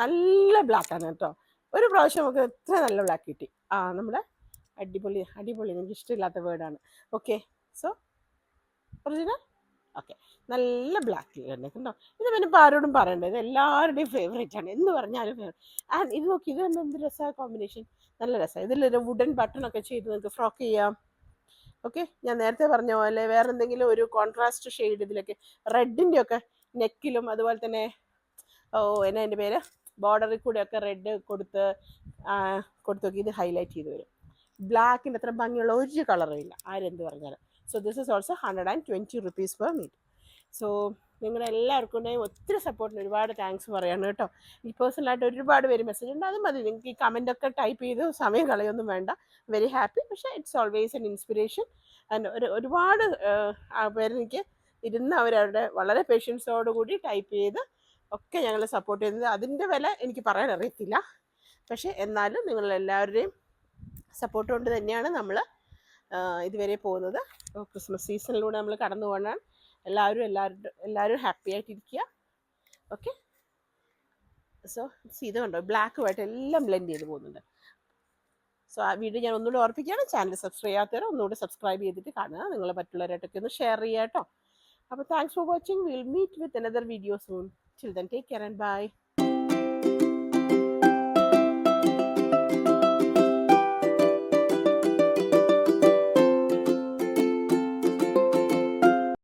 നല്ല ബ്ലാക്കാണ് കേട്ടോ. ഒരു പ്രാവശ്യം നമുക്ക് എത്ര നല്ല ബ്ലാക്ക് കിട്ടി. നമ്മുടെ അടിപൊളി. എനിക്ക് ഇഷ്ടമില്ലാത്ത വേർഡാണ്. Okay, so original. ഓക്കെ, നല്ല ബ്ലാക്ക് തന്നെ കണ്ടോ. ഇത് പിന്നെ ഇപ്പോൾ ആരോടും പറയണ്ട, ഇത് എല്ലാവരുടെയും ഫേവറേറ്റ് ആണ്. എന്ത് പറഞ്ഞാലും ഫേവറേറ്റ്. ആൻഡ് ഇത് നോക്കി, ഇത് തന്നെ എന്ത് രസമാണ് കോമ്പിനേഷൻ. നല്ല രസമാണ്. ഇതിലൊരു വുഡൻ ബട്ടണൊക്കെ ചെയ്ത് നിങ്ങൾക്ക് ഫ്രോക്ക് ചെയ്യാം. ഓക്കെ, ഞാൻ നേരത്തെ പറഞ്ഞ പോലെ വേറെ എന്തെങ്കിലും ഒരു കോൺട്രാസ്റ്റ് ഷെയ്ഡ് ഇതിലൊക്കെ റെഡിൻ്റെ ഒക്കെ നെക്കിലും അതുപോലെ തന്നെ എന്നാ എൻ്റെ പേര് ബോർഡറിൽ കൂടെയൊക്കെ റെഡ് കൊടുത്ത് നോക്കി ഇത് ഹൈലൈറ്റ് ചെയ്ത് വരും. ബ്ലാക്കിൻ്റെ അത്ര ഭംഗിയുള്ള ഒരു കളറും ഇല്ല, ആരെന്ത് പറഞ്ഞാലും. So this is also 120 rupees per meter. So നിങ്ങളുടെ എല്ലാവർക്കും ഒത്തിരി സപ്പോർട്ടിന് ഒരുപാട് താങ്ക്സ് പറയാണ് കേട്ടോ. ഈ പേഴ്സണലായിട്ട് ഒരുപാട് പേര് മെസ്സേജ് ഉണ്ട്, അത് മതി. നിങ്ങൾക്ക് ഈ കമൻ്റൊക്കെ ടൈപ്പ് ചെയ്ത് സമയം കളയൊന്നും വേണ്ട. Very happy. പക്ഷേ it's always an inspiration. And ഒരുപാട് പേരെനിക്ക് ഇരുന്ന് അവരവരുടെ വളരെ പേഷ്യൻസോടുകൂടി ടൈപ്പ് ചെയ്ത് ഒക്കെ ഞങ്ങളെ സപ്പോർട്ട് ചെയ്യുന്നത്. അതിൻ്റെ വില എനിക്ക് പറയാൻ അറിയത്തില്ല. പക്ഷേ എന്നാലും നിങ്ങളെല്ലാവരുടെയും സപ്പോർട്ട് കൊണ്ട് തന്നെയാണ് നമ്മൾ ഇതുവരെ പോകുന്നത്. ക്രിസ്മസ് സീസണിലൂടെ നമ്മൾ കടന്നു പോകണം. എല്ലാവരും ഹാപ്പി ആയിട്ടിരിക്കുക. ഓക്കെ. സോ ഇത് കണ്ടോ, ബ്ലാക്കുമായിട്ട് എല്ലാം ബ്ലെൻഡ് ചെയ്ത് പോകുന്നുണ്ട്. സോ ആ വീഡിയോ ഞാൻ ഒന്നുകൂടി ഓർപ്പിക്കുകയാണ്. ചാനൽ സബ്സ്ക്രൈബ് ചെയ്യാത്തവർ ഒന്നുകൂടി സബ്സ്ക്രൈബ് ചെയ്തിട്ട് കാണുക. നിങ്ങൾ മറ്റുള്ളവരായിട്ടൊക്കെ ഒന്ന് ഷെയർ ചെയ്യുക കേട്ടോ. അപ്പോൾ thanks for watching. Will meet with another video soon. Till then take care and by.